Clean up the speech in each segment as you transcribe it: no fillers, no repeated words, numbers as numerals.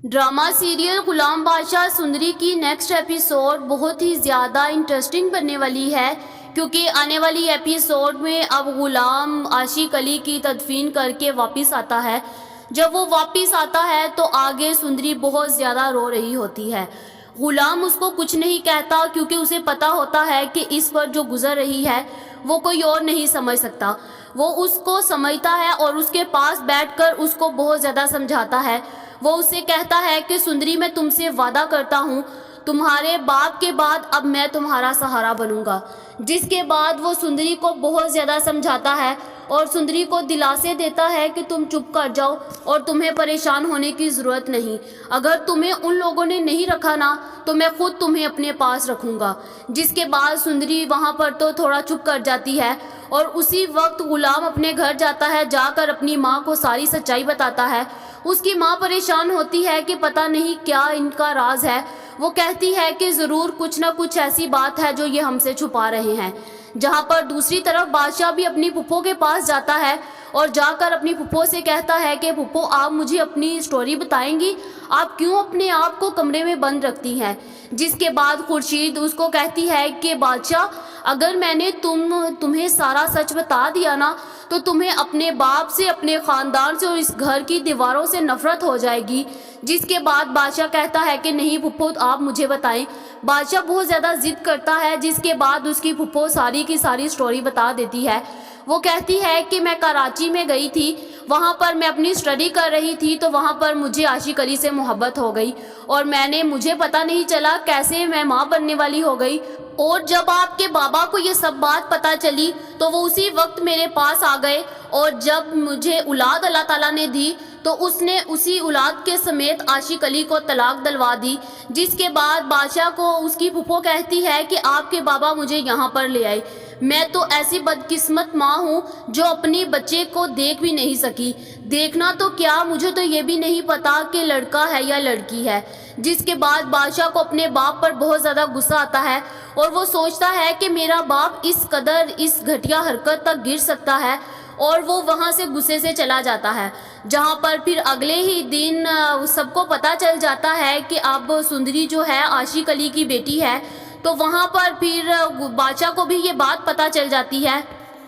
Drama serial गुलाम बादशाह सुंदरी की next episode बहुत ही ज़्यादा इंटरेस्टिंग बनने वाली है, क्योंकि आने वाली एपिसोड में अब गुलाम आशिक अली की तदफीन करके वापस आता है। जब वो वापस आता है तो आगे सुंदरी बहुत ज़्यादा रो रही होती है। गुलाम उसको कुछ नहीं कहता, क्योंकि उसे पता होता है कि इस पर जो गुजर रही है वो कोई और नहीं समझ सकता। वो उसको समझता है और उसके पास बैठकर उसको बहुत ज़्यादा समझाता है। वो उससे कहता है कि सुंदरी, मैं तुमसे वादा करता हूँ, तुम्हारे बाप के बाद अब मैं तुम्हारा सहारा बनूंगा। जिसके बाद वो सुंदरी को बहुत ज़्यादा समझाता है और सुंदरी को दिलासे देता है कि तुम चुप कर जाओ और तुम्हें परेशान होने की ज़रूरत नहीं। अगर तुम्हें उन लोगों ने नहीं रखा ना, तो मैं खुद तुम्हें अपने पास रखूँगा। जिसके बाद सुंदरी वहाँ पर तो थोड़ा चुप कर जाती है और उसी वक्त गुलाम अपने घर जाता है। जाकर अपनी माँ को सारी सच्चाई बताता है। उसकी माँ परेशान होती है कि पता नहीं क्या इनका राज है। वो कहती है कि ज़रूर कुछ ना कुछ ऐसी बात है जो ये हमसे छुपा रहे हैं। जहाँ पर दूसरी तरफ बादशाह भी अपनी फुप्पो के पास जाता है और जाकर अपनी फुप्पो से कहता है कि फुप्पो, आप मुझे अपनी स्टोरी बताएंगी, आप क्यों अपने आप को कमरे में बंद रखती हैं। जिसके बाद खुर्शीद उसको कहती है कि बादशाह, अगर मैंने तुम्हें सारा सच बता दिया ना, तो तुम्हें अपने बाप से, अपने ख़ानदान से और इस घर की दीवारों से नफरत हो जाएगी। जिसके बाद बादशाह कहता है कि नहीं फुप्पो, आप मुझे बताएं। बादशाह बहुत ज़्यादा ज़िद करता है। जिसके बाद उसकी फुप्पो सारी की सारी स्टोरी बता देती है। वो कहती है कि मैं कराची में गई थी, वहाँ पर मैं अपनी स्टडी कर रही थी, तो वहाँ पर मुझे आशिक अली से मोहब्बत हो गई और मुझे पता नहीं चला कैसे मैं माँ बनने वाली हो गई। और जब आपके बाबा को ये सब बात पता चली तो वो उसी वक्त मेरे पास आ गए और जब मुझे औलाद अल्लाह ताला ने दी तो उसने उसी औलाद के समेत आशिक अली को तलाक दिलवा दी। जिसके बाद बादशाह को उसकी फुप्पो कहती है कि आपके बाबा मुझे यहाँ पर ले आए। मैं तो ऐसी बदकिस्मत माँ हूँ जो अपनी बच्चे को देख भी नहीं सकी। देखना तो क्या, मुझे तो ये भी नहीं पता कि लड़का है या लड़की है। जिसके बाद बादशाह को अपने बाप पर बहुत ज़्यादा गुस्सा आता है और वो सोचता है कि मेरा बाप इस कदर इस घटिया हरकत तक गिर सकता है, और वो वहाँ से गुस्से से चला जाता है। जहाँ पर फिर अगले ही दिन सबको पता चल जाता है कि अब सुंदरी जो है आशिक अली की बेटी है। तो वहाँ पर फिर बादशाह को भी ये बात पता चल जाती है।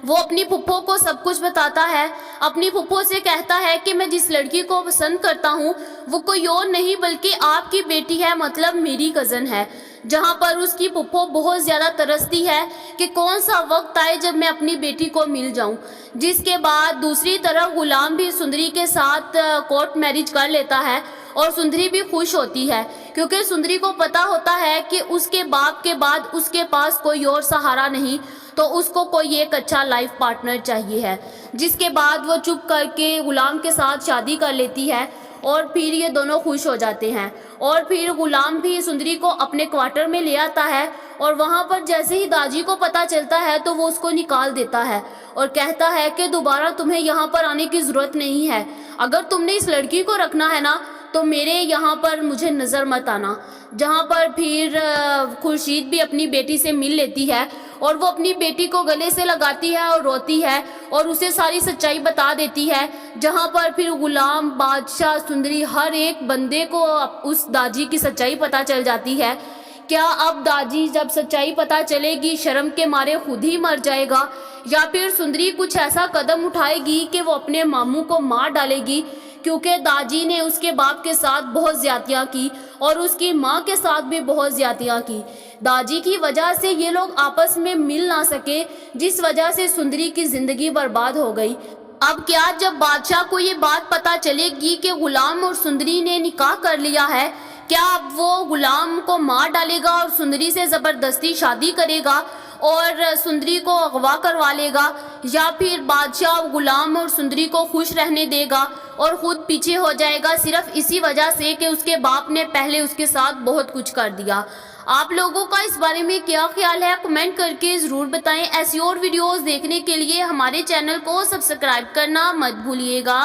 वो अपनी फुप्पो को सब कुछ बताता है। अपनी फुप्पो से कहता है कि मैं जिस लड़की को पसंद करता हूँ वो कोई और नहीं बल्कि आपकी बेटी है, मतलब मेरी कज़न है। जहाँ पर उसकी फुप्पो बहुत ज़्यादा तरसती है कि कौन सा वक्त आए जब मैं अपनी बेटी को मिल जाऊँ। जिसके बाद दूसरी तरफ गुलाम भी सुंदरी के साथ कोर्ट मैरिज कर लेता है और सुंदरी भी खुश होती है, क्योंकि सुंदरी को पता होता है कि उसके बाप के बाद उसके पास कोई और सहारा नहीं, तो उसको कोई एक अच्छा लाइफ पार्टनर चाहिए है। जिसके बाद वो चुप करके गुलाम के साथ शादी कर लेती है और फिर ये दोनों खुश हो जाते हैं। और फिर गुलाम भी सुंदरी को अपने क्वार्टर में ले आता है और वहाँ पर जैसे ही दाजी को पता चलता है तो वो उसको निकाल देता है और कहता है कि दोबारा तुम्हें यहाँ पर आने की ज़रूरत नहीं है। अगर तुमने इस लड़की को रखना है ना, तो मेरे यहाँ पर मुझे नज़र मत आना। जहाँ पर फिर खुर्शीद भी अपनी बेटी से मिल लेती है और वो अपनी बेटी को गले से लगाती है और रोती है और उसे सारी सच्चाई बता देती है। जहाँ पर फिर गुलाम, बादशाह, सुंदरी, हर एक बंदे को उस दाजी की सच्चाई पता चल जाती है। क्या अब दाजी जब सच्चाई पता चलेगी शर्म के मारे खुद ही मर जाएगा, या फिर सुंदरी कुछ ऐसा कदम उठाएगी कि वो अपने मामू को मार डालेगी, क्योंकि दाजी ने उसके बाप के साथ बहुत ज़्यादतियाँ की और उसकी माँ के साथ भी बहुत ज़्यादतियाँ की। दाजी की वजह से ये लोग आपस में मिल ना सके, जिस वजह से सुंदरी की ज़िंदगी बर्बाद हो गई। अब क्या, जब बादशाह को ये बात पता चलेगी कि गुलाम और सुंदरी ने निकाह कर लिया है, क्या अब वो गुलाम को मार डालेगा और सुंदरी से ज़बरदस्ती शादी करेगा और सुंदरी को अगवा करवा लेगा, या फिर बादशाह गुलाम और सुंदरी को खुश रहने देगा और ख़ुद पीछे हो जाएगा सिर्फ इसी वजह से कि उसके बाप ने पहले उसके साथ बहुत कुछ कर दिया। आप लोगों का इस बारे में क्या ख्याल है, कमेंट करके ज़रूर बताएं। ऐसी और वीडियोज़ देखने के लिए हमारे चैनल को सब्सक्राइब करना मत भूलिएगा।